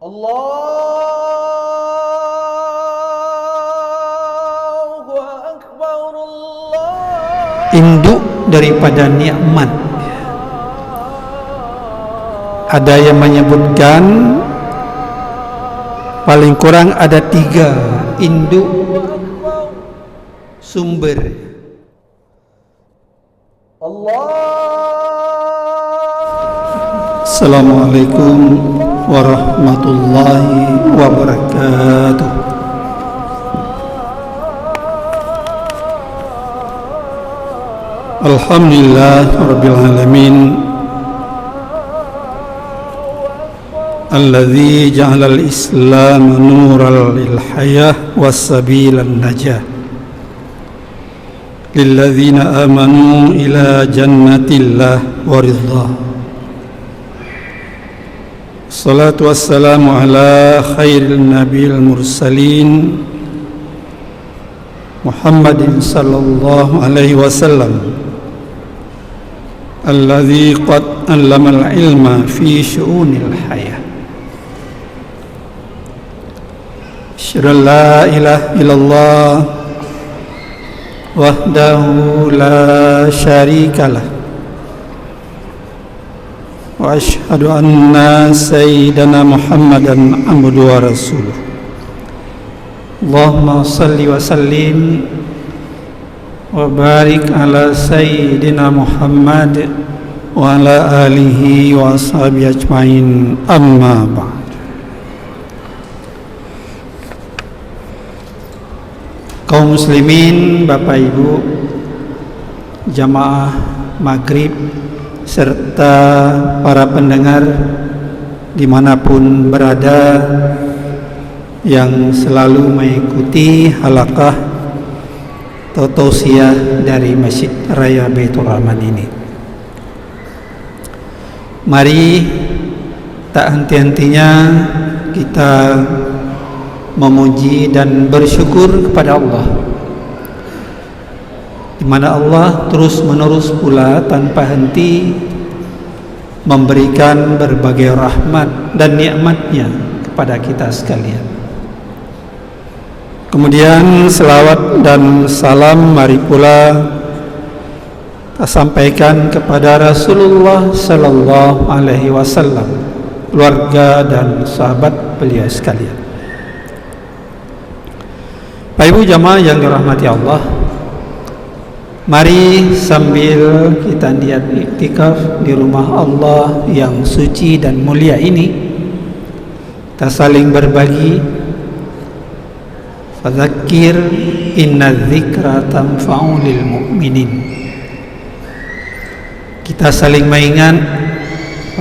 Allahu Akbar, Allah. Induk daripada nikmat. Ada yang menyebutkan paling kurang ada 3 induk sumber. Assalamualaikum warahmatullahi wabarakatuh. Alhamdulillah rabbil alamin, alladzi ja'ala al-islam nuran lil hayah was sabilan najah lilladzina amanu ila jannatillah wa ridha. Salatu wassalamu ala khairil nabiyil mursalin Muhammadin sallallahu alaihi wasallam, alladzi qad allama al-ilma fi syu'unil hayah. Asyhadu an la ilaha illallah wahdahu la syarikalah wa asyhadu anna sayyidana Muhammadan abduhu wa rasuluh. Allahumma salli wa sallim wa barik ala sayyidina Muhammad wa ala alihi wa ashabihi ajmain, amma ba'd. Kaum muslimin, Bapak Ibu, jamaah maghrib serta para pendengar dimanapun berada yang selalu mengikuti halaqah atau tausiah dari Masjid Raya Baitur Rahman ini. Mari tak henti-hentinya kita memuji dan bersyukur kepada Allah, di mana Allah terus menerus pula tanpa henti memberikan berbagai rahmat dan nikmatnya kepada kita sekalian. Kemudian selawat dan salam mari pula kita sampaikan kepada Rasulullah sallallahu alaihi wasallam, keluarga dan sahabat beliau sekalian. Bapak Ibu jamaah yang dirahmati Allah, mari sambil kita niat iktikaf di rumah Allah yang suci dan mulia ini, kita saling berbagi. Fadzakir inna dzikra tanfa'u lil mu'minin. Kita saling mengingat,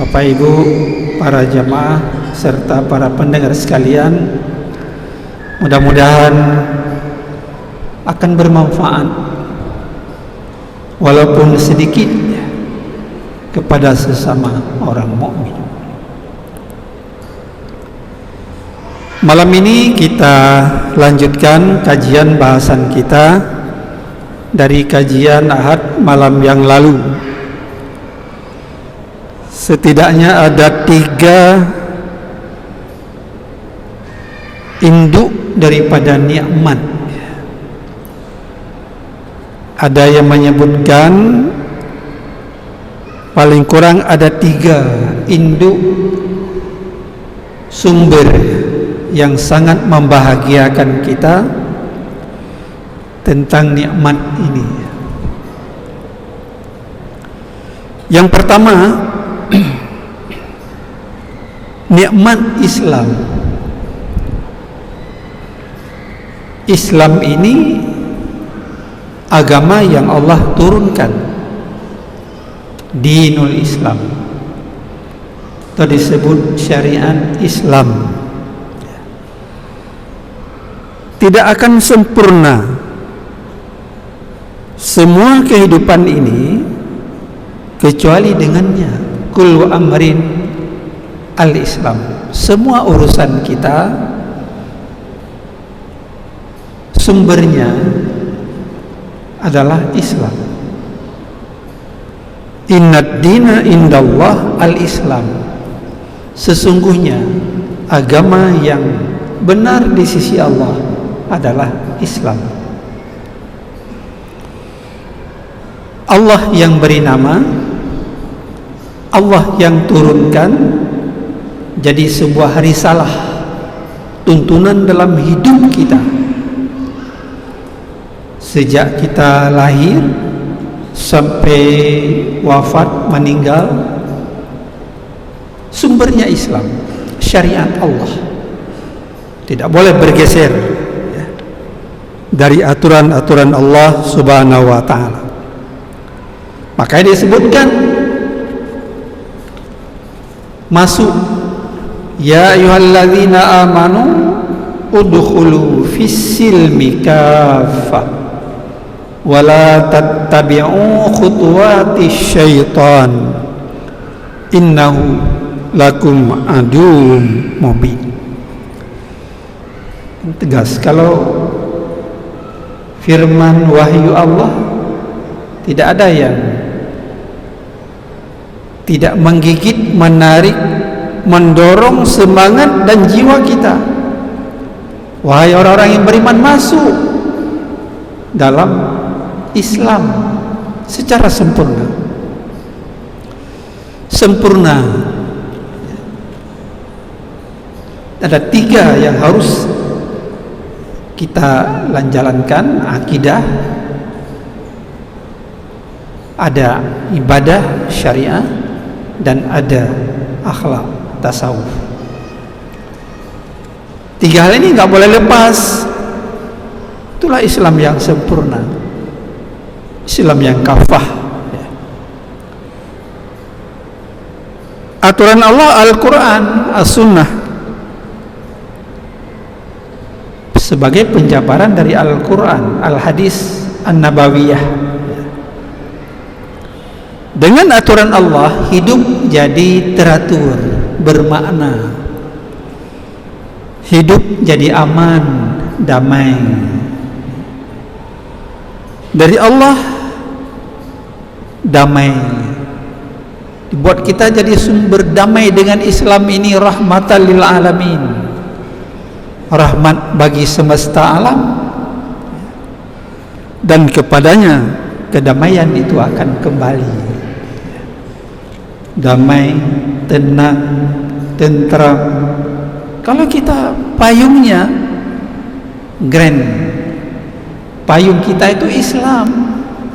Bapak Ibu, para jamaah serta para pendengar sekalian, mudah-mudahan akan bermanfaat walaupun sedikit kepada sesama orang mukmin. Malam ini kita lanjutkan kajian bahasan kita dari kajian Ahad malam yang lalu. Setidaknya ada 3 induk daripada nikmat. Ada yang menyebutkan paling kurang ada 3 induk sumber yang sangat membahagiakan kita tentang nikmat ini. Yang pertama, nikmat Islam. Islam ini agama yang Allah turunkan, dinul Islam, atau disebut syariat Islam. Tidak akan sempurna semua kehidupan ini kecuali dengannya. Kullu amrin al-Islam. Semua urusan kita sumbernya adalah Islam. Innad dina indallah al-Islam. Sesungguhnya agama yang benar di sisi Allah adalah Islam. Allah yang beri nama, Allah yang turunkan jadi sebuah risalah, tuntunan dalam hidup kita. Sejak kita lahir sampai wafat meninggal, sumbernya Islam, syariat Allah. Tidak boleh bergeser dari aturan-aturan Allah Subhanahu wa ta'ala. Makanya disebutkan masuk, ya ayyuhalladzina amanu udkhulu fis-silmi kaffah wa la tattabi'u khutuwatis syaitan innahu lakum aduwwum mubin. Tegas, kalau firman wahyu Allah tidak ada yang tidak menggigit, menarik, mendorong semangat dan jiwa kita. Wahai orang-orang yang beriman, masuk dalam Islam secara sempurna. Sempurna. Ada 3 yang harus kita jalankan: akidah, ada ibadah syariah, dan ada akhlak tasawuf. 3 hal ini nggak boleh lepas. Itulah Islam yang sempurna, Islam yang kafah. Aturan Allah Al-Quran, As-Sunnah sebagai penjabaran dari Al-Quran, Al-Hadis An-Nabawiyah. Dengan aturan Allah, hidup jadi teratur, bermakna. Hidup jadi aman, damai. Dari Allah, damai. Dibuat kita jadi sumber damai dengan Islam ini, rahmatan lil alamin. Rahmat bagi semesta alam. Dan kepadanya kedamaian itu akan kembali. Damai, tenang, tentram. Kalau kita payungnya grand, payung kita itu Islam,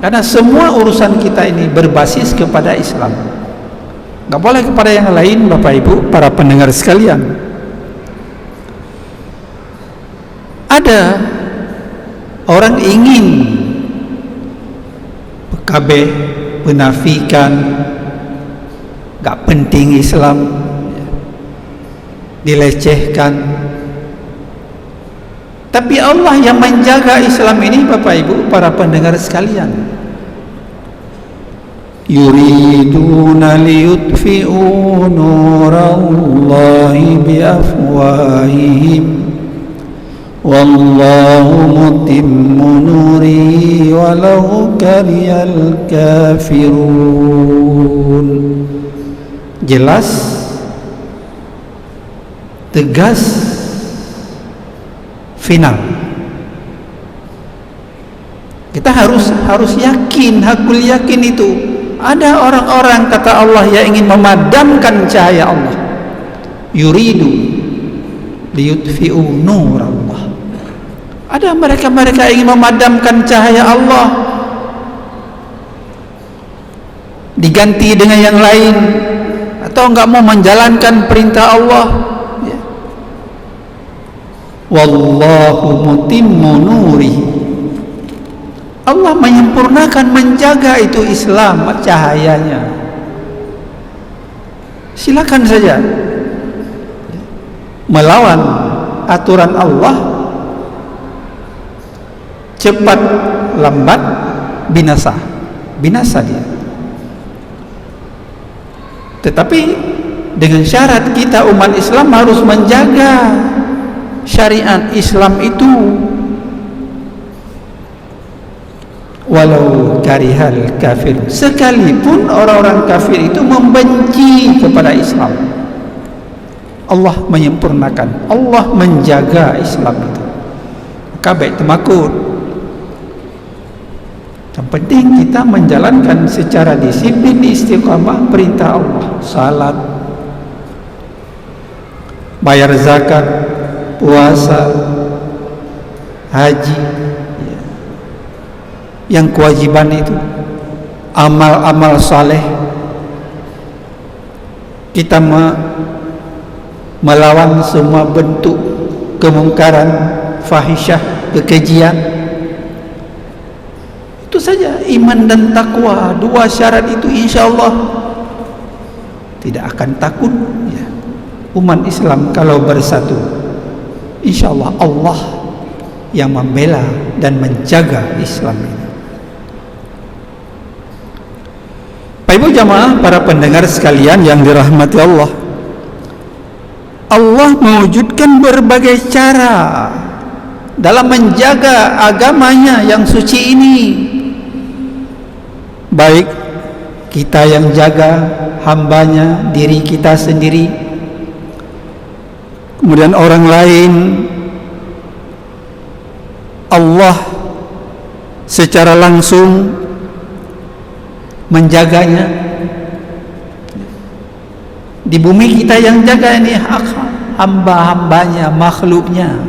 karena semua urusan kita ini berbasis kepada Islam, nggak boleh kepada yang lain. Bapak Ibu, para pendengar sekalian, ada orang ingin PKB, menafikan gak penting Islam, dilecehkan. Tapi Allah yang menjaga Islam ini, Bapak Ibu, para pendengar sekalian. Yuriduna liyutfi'u nurallahi biafwahihim wallahu mutimmu nurihi walau karihal kafirun. Jelas, tegas, final. Kita harus yakin, hakul yakin itu. Ada orang-orang, kata Allah, yang ingin memadamkan cahaya Allah. Yuridu liyutfi'u nur Allah. Ada mereka ingin memadamkan cahaya Allah, diganti dengan yang lain, atau enggak mau menjalankan perintah Allah. Wallahu mutimmu nurihi. Allah menyempurnakan, menjaga itu Islam, cahayanya. Silakan saja melawan aturan Allah, cepat lambat binasa dia. Tetapi dengan syarat kita umat Islam harus menjaga syariat Islam itu, walau karihal kafir, sekalipun orang-orang kafir itu membenci kepada Islam. Allah menyempurnakan, Allah menjaga Islam itu. Maka baik temakut. Yang penting kita menjalankan secara disiplin, istiqamah perintah Allah, salat, bayar zakat, puasa, haji, yang kewajiban itu, amal-amal saleh. Kita melawan semua bentuk kemungkaran, fahisyah, kekejian. Itu saja iman dan takwa, dua syarat itu insyaallah tidak akan takut ya. Umat Islam kalau bersatu, insyaallah Allah yang membela dan menjaga Islam ini. Bapak Ibu jamaah, para pendengar sekalian yang dirahmati Allah, Allah mewujudkan berbagai cara dalam menjaga agamanya yang suci ini. Baik kita yang jaga hambanya, diri kita sendiri, kemudian orang lain, Allah secara langsung menjaganya. Di bumi kita yang jaga ini hamba-hambanya, makhluknya,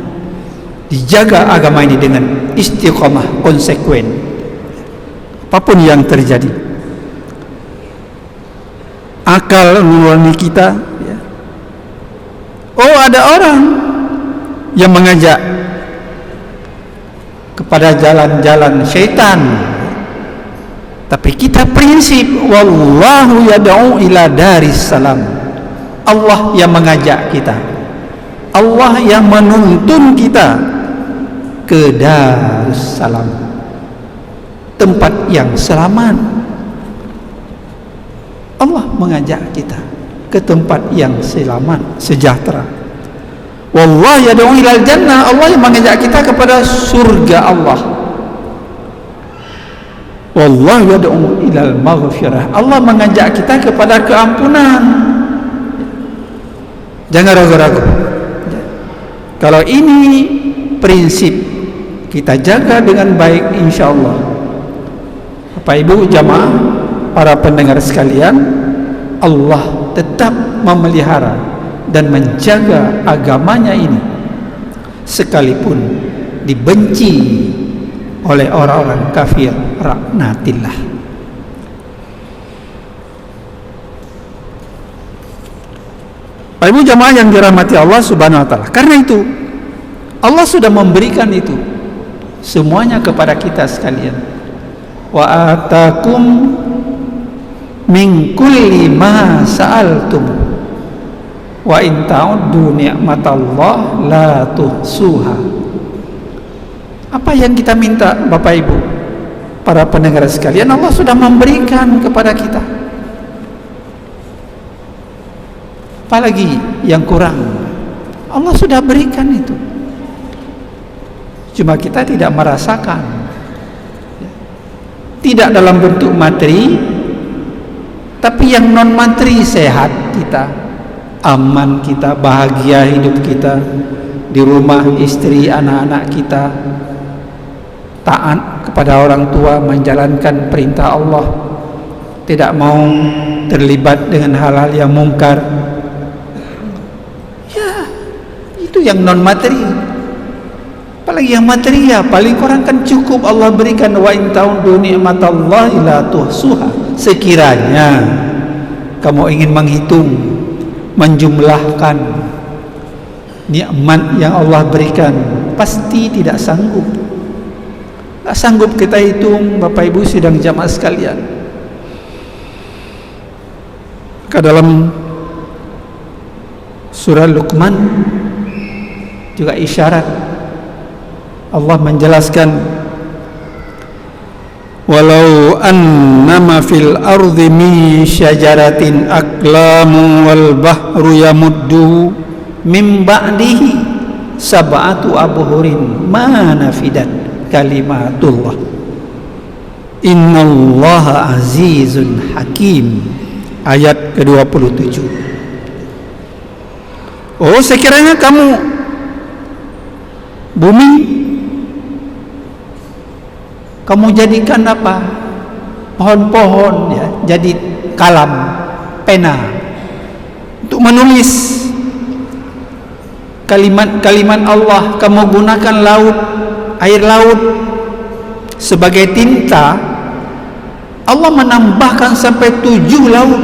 dijaga agama ini dengan istiqamah, konsekuen apapun yang terjadi. Akal nurani kita ya. Oh, ada orang yang mengajak kepada jalan-jalan syaitan, tapi kita prinsip wallahu yad'u ila daris salam. Allah yang mengajak kita, Allah yang menuntun kita ke Darussalam, tempat yang selamat. Allah mengajak kita ke tempat yang selamat, sejahtera. Wallahu yad'u ilal jannah, Allah yang mengajak kita kepada surga Allah. Wallahu yad'u ilal maghfirah, Allah mengajak kita kepada keampunan. Jangan ragu-ragu. Kalau ini prinsip kita jaga dengan baik, insyaallah Bapak Ibu jamaah, para pendengar sekalian, Allah tetap memelihara dan menjaga agamanya ini sekalipun dibenci oleh orang-orang kafir, laknatillah. Bapak Ibu jamaah yang dirahmati Allah Subhanahu wa taala, karena itu Allah sudah memberikan itu semuanya kepada kita sekalian. Wa atakum min kulli ma sa'altum wa in ta'uddu ni'matallah la tuhsuha. Apa yang kita minta Bapak Ibu, para pendengar sekalian, Allah sudah memberikan kepada kita. Apalagi yang kurang, Allah sudah berikan itu. Cuma kita tidak merasakan, tidak dalam bentuk materi, tapi yang non materi, sehat kita, aman kita, bahagia hidup kita di rumah, istri, anak-anak kita, taat kepada orang tua, menjalankan perintah Allah, tidak mau terlibat dengan hal-hal yang mungkar. Ya, itu yang non materi. Apalagi yang materi, ya paling kurang kan cukup Allah berikan. Wa in ta'uddu ni'matallahi la tuhsuha. Sekiranya kamu ingin menghitung, menjumlahkan nikmat yang Allah berikan, pasti tidak sanggup. Tak sanggup kita hitung, Bapak Ibu sidang jamaah sekalian. Ke dalam surah Luqman juga isyarat Allah menjelaskan, walau annama fil ardi min syajaratin aqlamu wal bahru yamuddu min ba'dihi sab'atu abhurin ma nafidat kalimatullah innallaha azizun hakim. Ayat ke-27. Oh, sekiranya kamu bumi kamu jadikan apa? Pohon-pohon ya, jadi kalam, pena untuk menulis kalimat-kalimat Allah. Kamu gunakan laut, air laut sebagai tinta. Allah menambahkan sampai 7 laut.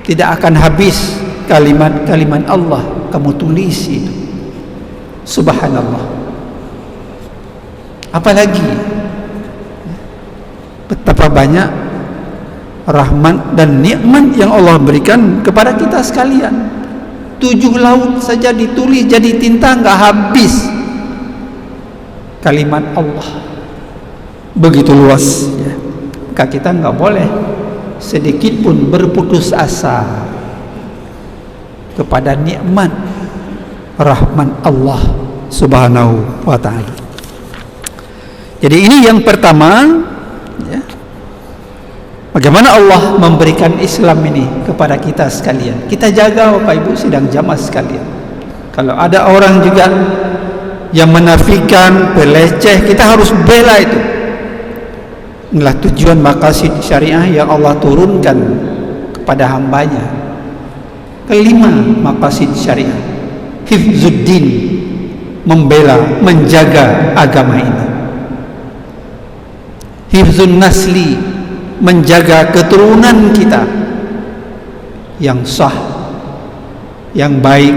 Tidak akan habis kalimat-kalimat Allah kamu tulis itu. Subhanallah. Apalagi betapa banyak rahmat dan nikmat yang Allah berikan kepada kita sekalian. 7 laut saja ditulis jadi tinta, nggak habis kalimat Allah. Begitu luas ya. Maka kita nggak boleh sedikit pun berputus asa kepada nikmat rahmat Allah Subhanahu wa ta'ala. Jadi ini yang pertama ya. Bagaimana Allah memberikan Islam ini kepada kita sekalian. Kita jaga Bapak Ibu sidang jamaah sekalian. Kalau ada orang juga yang menafikan, peleceh, kita harus bela itu. Inilah tujuan maqasid syariah yang Allah turunkan kepada hambanya. Kelima maqasid syariah, hifzuddin, membela, menjaga agama ini. Hifzun nasli, menjaga keturunan kita yang sah, yang baik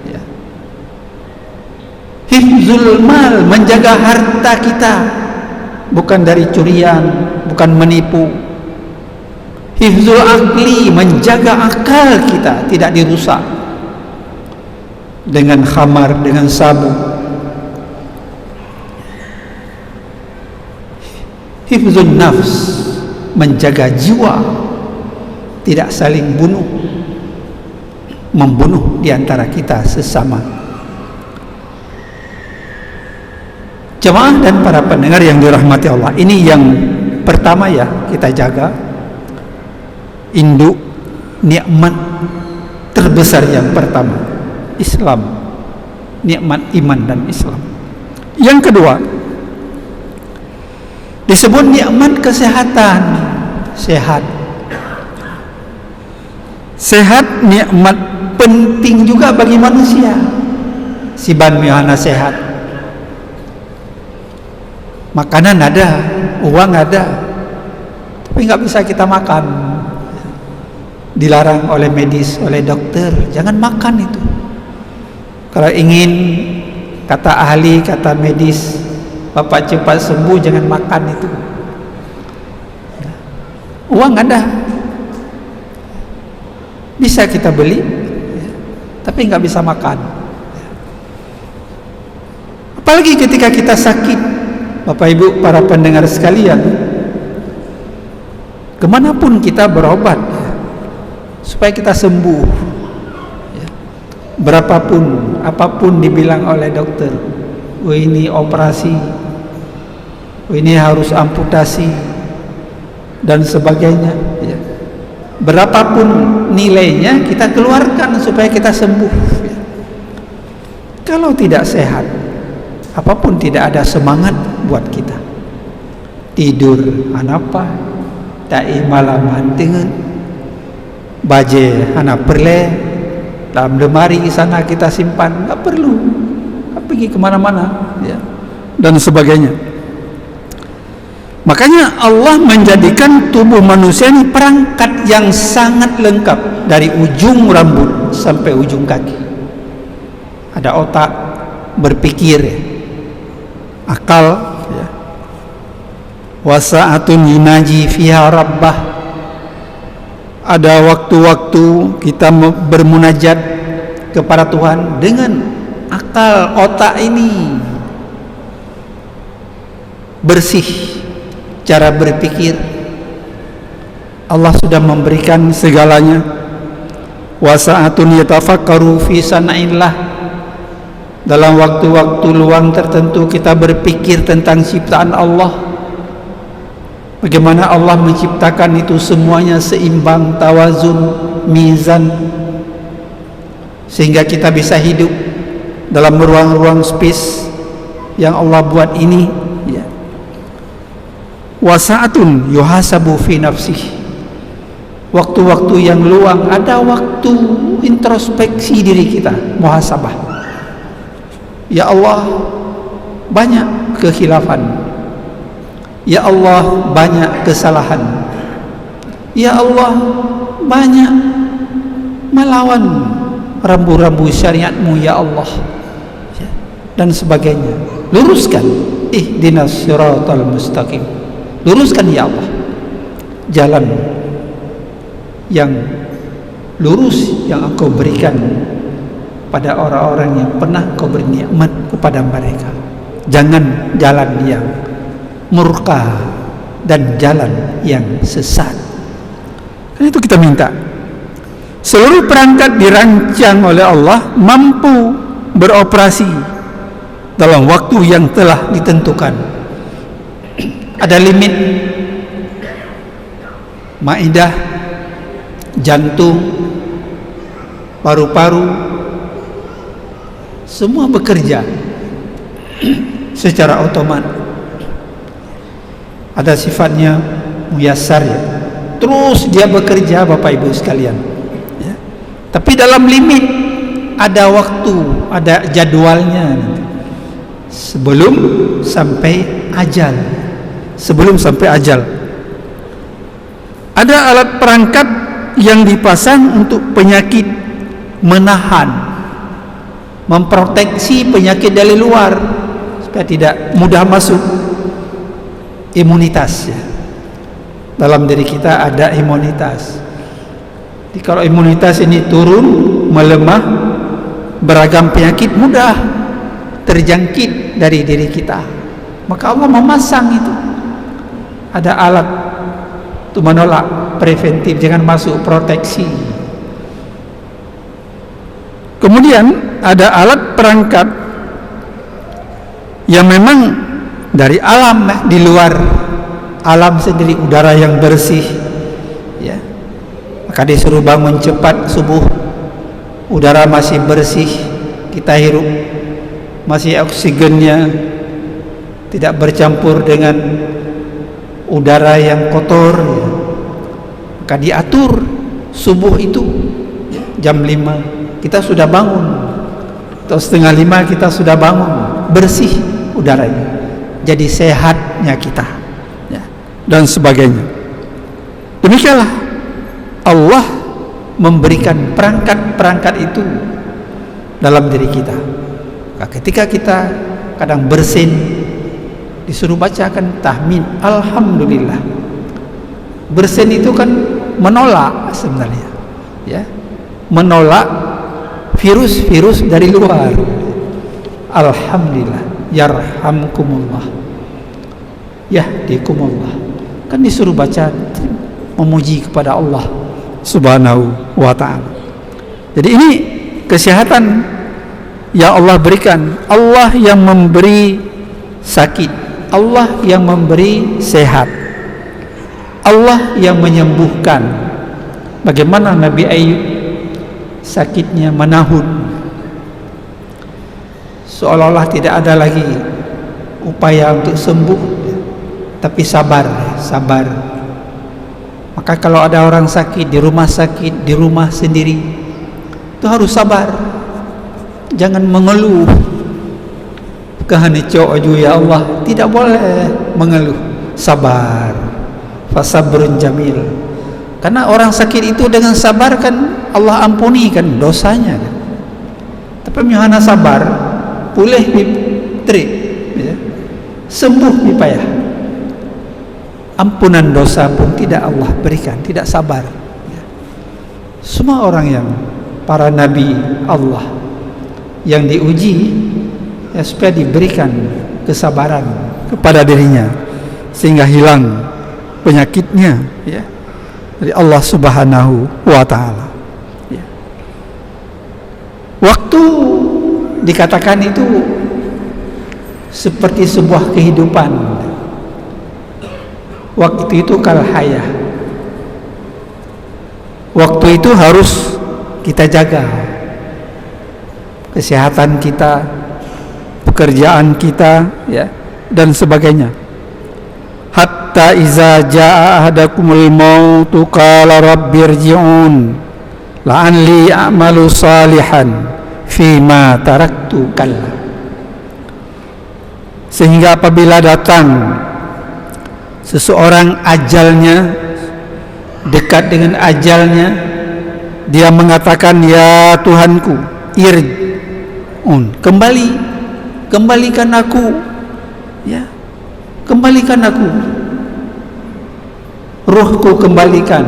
ya. Hifzul mal, menjaga harta kita, bukan dari curian, bukan menipu. Hifzul akli, menjaga akal kita tidak dirusak dengan khamar, dengan sabu. Hifzun nafs, menjaga jiwa, tidak saling membunuh di antara kita sesama. Jemaah dan para pendengar yang dirahmati Allah, ini yang pertama ya, kita jaga induk nikmat terbesar yang pertama, Islam, nikmat iman dan Islam. Yang kedua disebut nikmat kesehatan. Sehat nikmat penting juga bagi manusia. Si ban mihana sehat, makanan ada, uang ada, tapi nggak bisa kita makan. Dilarang oleh medis, oleh dokter, jangan makan itu. Kalau ingin, kata ahli, kata medis, Bapak cepat sembuh, jangan makan itu. Uang ada, bisa kita beli, tapi nggak bisa makan. Apalagi ketika kita sakit, Bapak Ibu para pendengar sekalian, kemanapun kita berobat supaya kita sembuh, berapapun, apapun dibilang oleh dokter, oh ini operasi, oh ini harus amputasi dan sebagainya ya. Berapapun nilainya kita keluarkan supaya kita sembuh ya. Kalau tidak sehat, apapun tidak ada semangat buat kita. Tidur anapa, dai malam hantingan, baje anak perle dalam lemari sana kita simpan, nggak perlu pergi kemana-mana ya, dan sebagainya. Makanya Allah menjadikan tubuh manusia ini perangkat yang sangat lengkap dari ujung rambut sampai ujung kaki. Ada otak, berpikir, akal ya. Wasa'atun yunaji fiha rabbah, ada waktu-waktu kita bermunajat kepada Tuhan dengan akal, otak ini bersih, cara berpikir. Allah sudah memberikan segalanya. Wasa'atun yatafakkaru fi sana'illah, dalam waktu-waktu luang tertentu kita berpikir tentang ciptaan Allah, bagaimana Allah menciptakan itu semuanya seimbang, tawazun, mizan. sehingga kita bisa hidup dalam ruang-ruang space yang Allah buat ini, ya. Wasa'atun yuhasabu fi nafsih, waktu-waktu yang luang, ada waktu introspeksi diri kita, muhasabah. Ya Allah, banyak kekhilafan. Ya Allah, banyak kesalahan. Ya Allah, banyak melawan rambu-rambu syariatmu, ya Allah, dan sebagainya. Luruskan, ihdinas siratal mustaqim. Luruskan ya Allah jalan yang lurus yang Engkau berikan pada orang-orang yang pernah Kau beri nikmat kepada mereka. Jangan jalan yang murka dan jalan yang sesat. Karena itu kita minta seluruh perangkat dirancang oleh Allah mampu beroperasi dalam waktu yang telah ditentukan. Ada limit. Ma'idah, jantung, paru-paru, semua bekerja secara otomatis. Ada sifatnya muyassar, ya. Terus dia bekerja, Bapak Ibu sekalian, ya. Tapi dalam limit, ada waktu, ada jadwalnya nanti. Sebelum sampai ajal. Sebelum sampai ajal. Ada alat perangkat yang dipasang untuk penyakit, menahan, memproteksi penyakit dari luar supaya tidak mudah masuk. Imunitas, ya. Dalam diri kita ada imunitas. Jadi kalau imunitas ini turun, melemah, beragam penyakit mudah terjangkit dari diri kita. Maka Allah memasang itu. Ada alat untuk menolak, preventif, jangan masuk, proteksi. Kemudian ada alat perangkat yang memang dari alam, di luar alam sendiri, udara yang bersih, ya. Maka disuruh bangun cepat subuh, udara masih bersih, kita hirup, masih oksigennya tidak bercampur dengan udara yang kotor, ya. Maka diatur subuh itu jam 5 kita sudah bangun, atau setengah 5 kita sudah bangun, bersih udaranya, jadi sehatnya kita, ya, dan sebagainya. Demikianlah Allah memberikan perangkat-perangkat itu dalam diri kita. Nah, ketika kita kadang bersin, disuruh bacakan tahmid, alhamdulillah. Bersin itu kan menolak sebenarnya, ya, menolak virus-virus dari luar. Alhamdulillah, yarhamkumullah, yahdikumullah. Kan disuruh baca memuji kepada Allah Subhanahu wa ta'ala. Jadi ini kesehatan yang Allah berikan. Allah yang memberi sakit, Allah yang memberi sehat, Allah yang menyembuhkan. Bagaimana Nabi Ayub sakitnya menahun, seolah-olah tidak ada lagi upaya untuk sembuh, tapi sabar. Maka kalau ada orang sakit di rumah sendiri, itu harus sabar, jangan mengeluh. Kahanico aju ya Allah, tidak boleh mengeluh, sabar. Fasabrun jamil. Karena orang sakit itu dengan sabar kan Allah ampuni kan dosanya kan. Tapi misalnya sabar, pulih bitri, ya. Sembuh dipayah, ampunan dosa pun tidak Allah berikan, tidak sabar, ya. Semua orang yang para nabi Allah yang diuji, ya, supaya diberikan kesabaran kepada dirinya sehingga hilang penyakitnya, ya, dari Allah Subhanahu wa ta'ala, ya. Waktu dikatakan itu seperti sebuah kehidupan. Waktu itu kal hayah. Waktu itu harus kita jaga. kesehatan kita, pekerjaan kita, ya, dan sebagainya. Hatta iza jaa ahadakumul mautu qala rabbirji'un la'alli a'malu salihan fima taraktu kalla. Sehingga apabila datang seseorang ajalnya, dekat dengan ajalnya, dia mengatakan, ya Tuhanku, irji'un, kembalikan aku, ya, kembalikan aku, ruhku kembalikan,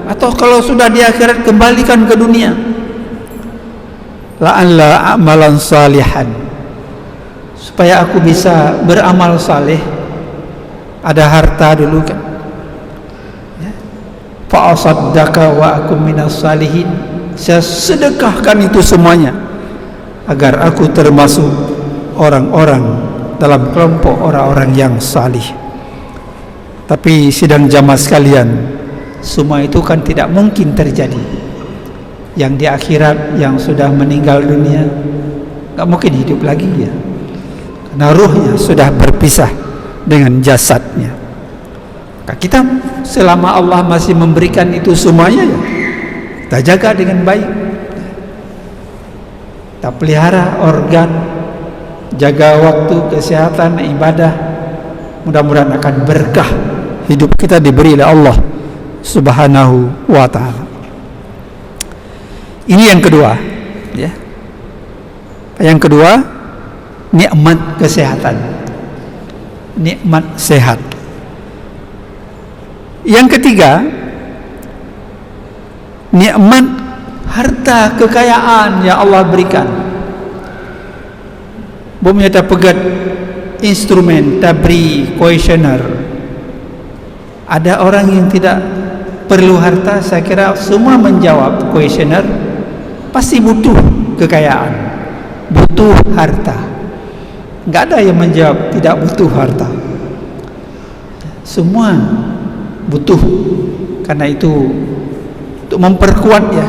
atau kalau sudah di akhirat kembalikan ke dunia, la'alla a'malan salihan, supaya aku bisa beramal saleh. Ada harta dulu kan, ya. Fa asaddaka wa akum minas salihin, saya sedekahkan itu semuanya agar aku termasuk orang-orang dalam kelompok orang-orang yang salih. Tapi sidang jamaah sekalian, semua itu kan tidak mungkin terjadi. Yang di akhirat, yang sudah meninggal dunia, gak mungkin hidup lagi, ya, karena ruhnya sudah berpisah dengan jasadnya. Maka kita selama Allah masih memberikan itu semuanya, ya, kita jaga dengan baik, kita pelihara organ, jaga waktu, kesehatan, ibadah. Mudah-mudahan akan berkah hidup kita diberi oleh Allah Subhanahu wa ta'ala. Ini yang kedua, ya. Yang kedua, nikmat kesehatan, nikmat sehat. Yang ketiga, nikmat harta kekayaan yang Allah berikan. Bumi ada pegat instrumen tabri kuesioner. Ada orang yang tidak perlu harta, saya kira semua menjawab kuesioner pasti butuh kekayaan, butuh harta. Enggak ada yang menjawab tidak butuh harta. Semua butuh. Karena itu untuk memperkuat, ya,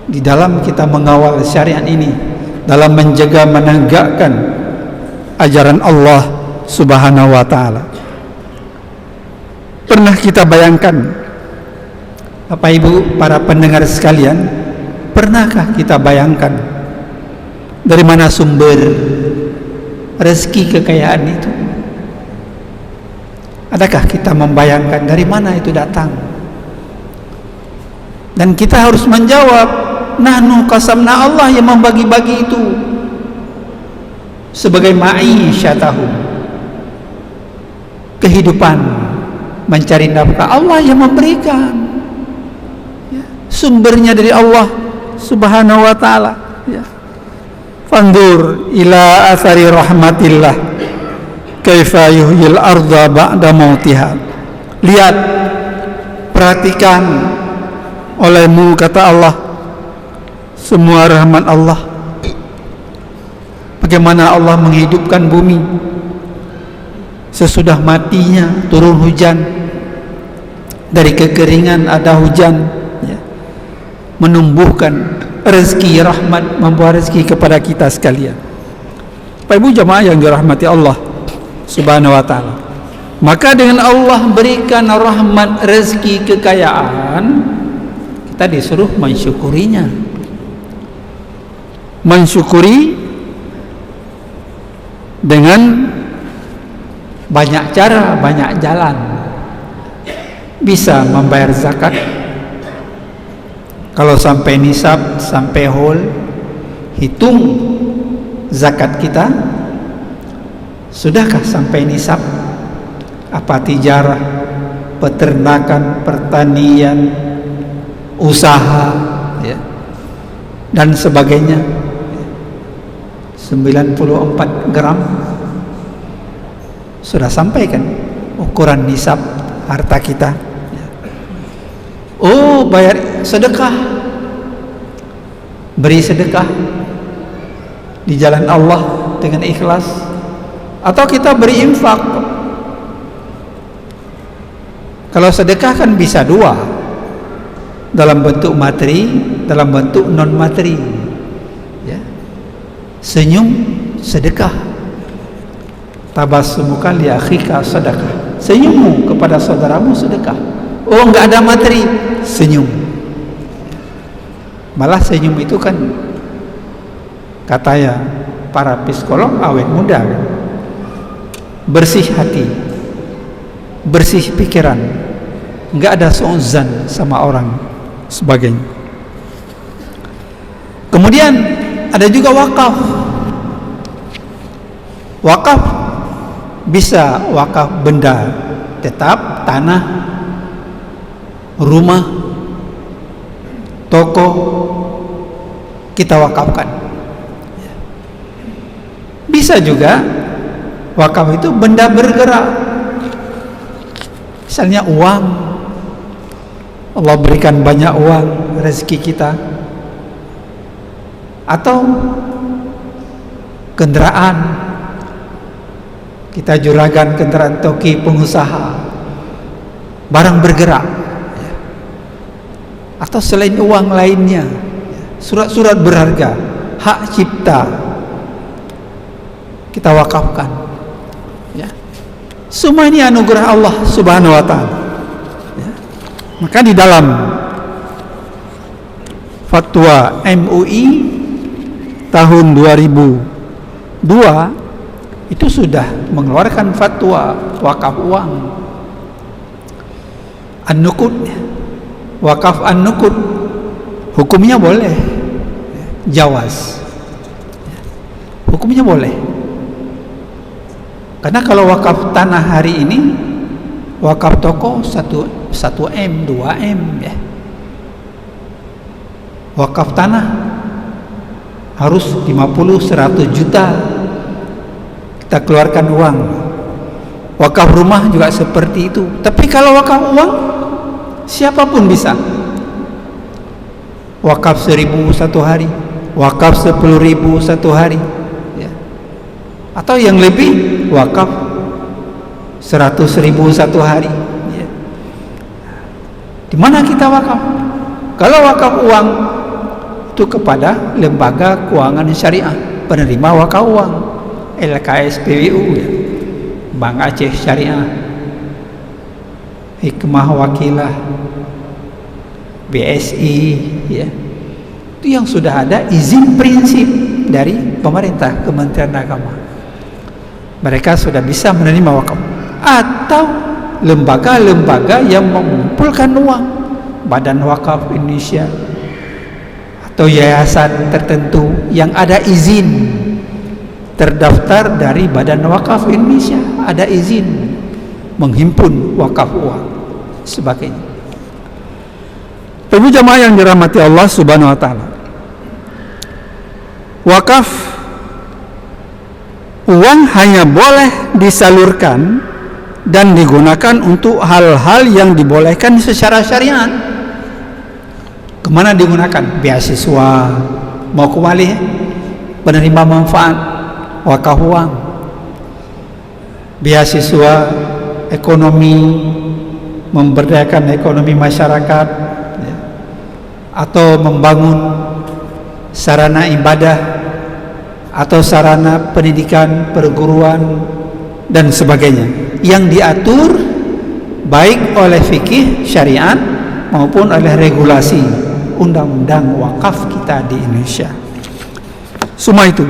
di dalam kita mengawal syariat ini, dalam menjaga menegakkan ajaran Allah Subhanahu wa ta'ala. Pernah kita bayangkan, Bapak Ibu para pendengar sekalian, pernahkah kita bayangkan dari mana sumber rezeki kekayaan itu? Adakah kita membayangkan dari mana itu datang? Dan kita harus menjawab, nahnu qasamna, Allah yang membagi-bagi itu sebagai ma'isyatahum, kehidupan, mencari nafkah, Allah yang memberikan, ya, sumbernya dari Allah Subhanahu wa ta'ala, ya. Fandur ila athari rahmatillah kaifa yuhyil arda ba'da mautiha. Lihat, perhatikan olehmu, kata Allah, semua rahmat Allah, bagaimana Allah menghidupkan bumi sesudah matinya, turun hujan, dari kekeringan ada hujan, ya, menumbuhkan rezeki rahmat, membawa rezeki kepada kita sekalian. Bapak Ibu jamaah yang dirahmati Allah Subhanahu wa ta'ala, maka dengan Allah berikan rahmat, rezeki, kekayaan, kita disuruh mensyukurinya. Mensyukuri dengan banyak cara, banyak jalan. Bisa membayar zakat. Kalau sampai nisab, sampai haul, hitung zakat kita. Sudahkah sampai nisab? Apa tijarah, peternakan, pertanian, usaha, ya, dan sebagainya. 94 gram sudah sampai kan ukuran nisab harta kita. Oh, bayar sedekah, beri sedekah di jalan Allah dengan ikhlas, atau kita beri infak. Kalau sedekah kan bisa dua, dalam bentuk materi, dalam bentuk non materi, ya. Senyum sedekah. Tabassumuka li akhika sedekah. Senyummu kepada saudaramu sedekah. Oh, enggak ada materi, senyum. Malah senyum itu kan katanya para psikolog awet muda kan? Bersih hati, bersih pikiran, enggak ada suudzon sama orang sebagainya. Kemudian ada juga wakaf. Wakaf bisa wakaf benda tetap, tanah, rumah, toko, kita wakafkan. Bisa juga wakaf itu benda bergerak, misalnya uang. Allah berikan banyak uang, rezeki kita, atau kendaraan, kita juragan kendaraan toki pengusaha, barang bergerak, atau selain uang lainnya, surat-surat berharga, hak cipta, kita wakafkan. Ya. Semua ini anugerah Allah Subhanahu wa Ta'ala. Ya. Maka di dalam fatwa MUI tahun 2002 itu sudah mengeluarkan fatwa wakaf uang, an-nuqud, wakaf an-nuqud, hukumnya boleh, jawaz, hukumnya boleh. Karena kalau wakaf tanah hari ini, wakaf toko 1 M, 2 M ya. Wakaf tanah harus 50-100 juta kita keluarkan uang. Wakaf rumah juga seperti itu. Tapi kalau wakaf uang, siapapun bisa. Wakaf 1.000 satu hari, wakaf 10.000 satu hari ya. Atau yang lebih, wakaf 100.000 satu hari ya. Di mana kita wakaf? Kalau wakaf uang itu kepada lembaga keuangan syariah, penerima wakaf uang, LKSPWU ya. Bank Aceh Syariah, Hikmah Wakilah, BSI ya. Itu yang sudah ada izin prinsip dari pemerintah, Kementerian Agama. Mereka sudah bisa menerima wakaf. Atau lembaga-lembaga yang mengumpulkan uang, Badan Wakaf Indonesia atau yayasan tertentu yang ada izin terdaftar dari Badan Wakaf Indonesia, ada izin menghimpun wakaf uang sebagainya. Ibu jamaah yang dirahmati Allah Subhanahu wa Ta'ala, wakaf uang hanya boleh disalurkan dan digunakan untuk hal-hal yang dibolehkan secara syariat. Kemana digunakan? Beasiswa, mau kembali penerima manfaat wakaf uang, beasiswa ekonomi, memberdayakan ekonomi masyarakat ya. Atau membangun sarana ibadah atau sarana pendidikan, perguruan dan sebagainya yang diatur baik oleh fikih syariat maupun oleh regulasi undang-undang wakaf kita di Indonesia. Semua itu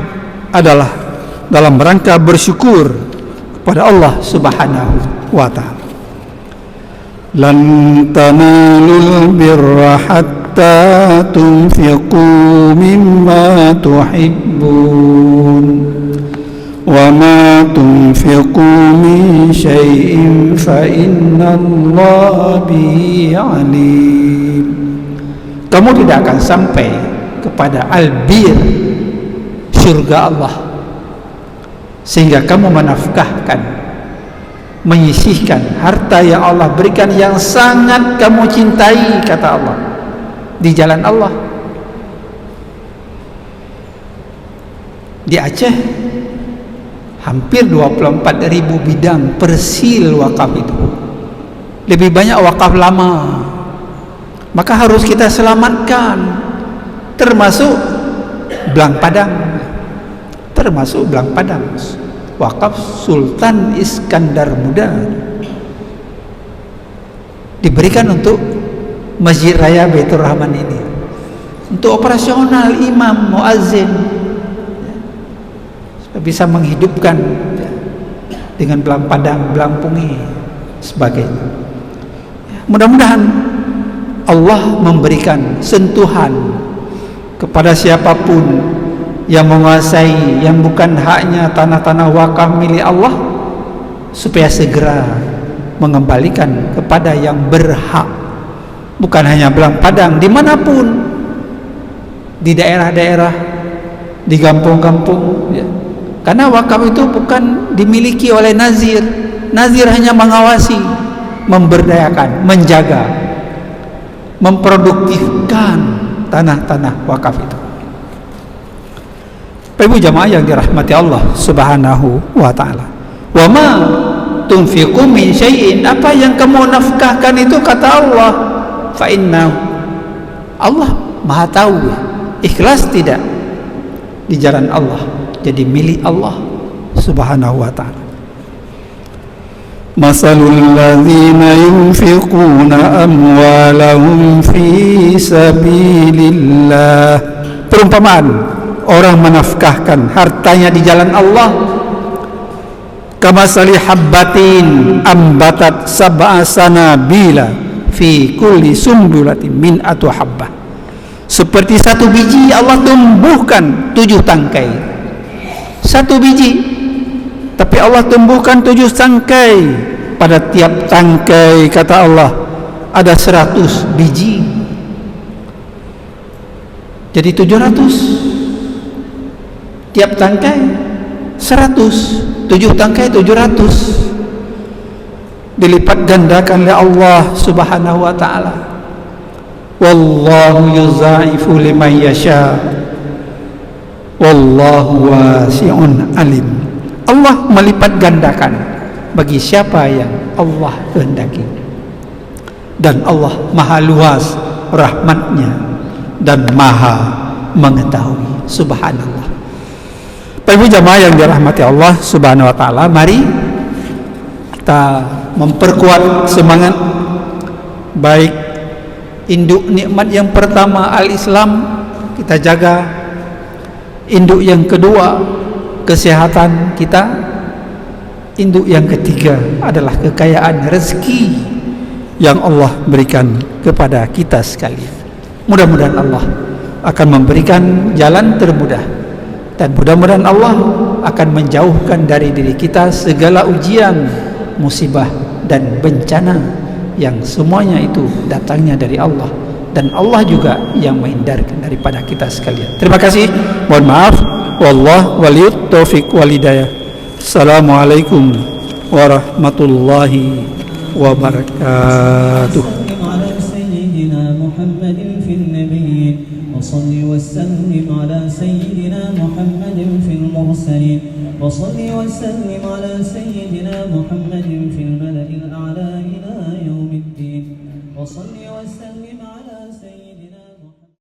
adalah dalam rangka bersyukur kepada Allah Subhanahu wa Ta'ala. Lan tanalul birra hatta tunfiqu mimma tuhibbun wa ma tunfiqu min syai'in fa innallaha bihi alim. Kamu tidak akan sampai kepada albir, surga Allah, sehingga kamu menafkahkan, menyisihkan harta yang Allah berikan yang sangat kamu cintai, kata Allah, di jalan Allah. Di Aceh hampir 24.000 bidang persil wakaf itu, lebih banyak wakaf lama. Maka harus kita selamatkan, termasuk Belang Padang. termasuk Belang Padang, wakaf Sultan Iskandar Muda, diberikan untuk Masjid Raya Baitur Rahman ini, untuk operasional imam, muazzin, supaya bisa menghidupkan dengan Belang Padang, Belang Pungi, sebagainya. Mudah-mudahan Allah memberikan sentuhan kepada siapapun yang menguasai yang bukan haknya tanah-tanah wakaf milik Allah, supaya segera mengembalikan kepada yang berhak. Bukan hanya Belang Padang, dimanapun, di daerah-daerah, di kampung-kampung, ya. Karena wakaf itu bukan dimiliki oleh nazir. Nazir hanya mengawasi, memberdayakan, menjaga, memproduktifkan tanah-tanah wakaf itu. Ibu jamaah yang dirahmati Allah Subhanahu wa taala. Wa ma tunfiqu min syai'in, apa yang kamu nafkahkan itu, kata Allah, fa innahu, Allah Maha tahu. Ikhlas tidak di jalan Allah, jadi milik Allah Subhanahu wa taala. Masalul ladzina yunfiquna amwalahum fi sabilillah, perumpamaan orang menafkahkan hartanya di jalan Allah, kamasali habbatin ambatat sab'a sanabila fi kulli sumbulatin min atu habbah, seperti satu biji Allah tumbuhkan 7 tangkai. Satu biji tapi Allah tumbuhkan 7 tangkai. Pada tiap tangkai, kata Allah, ada 100 biji. Jadi 700. Tiap tangkai 100, 7 tangkai 700. Dilipat gandakan oleh Allah Subhanahu wa taala. Wallahu yuzaifu liman yasha. Wallahu wasi'un alim. Allah melipat gandakan bagi siapa yang Allah kehendaki. Dan Allah maha luas rahmatnya dan maha mengetahui. Subhanallah. Ibu jamaah yang dirahmati Allah Subhanahu wa taala, mari kita memperkuat semangat baik induk nikmat yang pertama al-Islam, kita jaga. Induk yang kedua kesehatan kita. Induk yang ketiga adalah kekayaan rezeki yang Allah berikan kepada kita sekalian. Mudah-mudahan Allah akan memberikan jalan termudah, dan mudah-mudahan Allah akan menjauhkan dari diri kita segala ujian, musibah dan bencana yang semuanya itu datangnya dari Allah, dan Allah juga yang menghindarkan daripada kita sekalian. Terima kasih. Mohon maaf. Wallahu waliyut taufiq walidayah. Assalamualaikum warahmatullahi wabarakatuh. وصل وسلم على سيدنا محمد في المرسلين وصل وسلم على سيدنا محمد في الملأ الأعلى إلى يوم الدين وصل وسلم على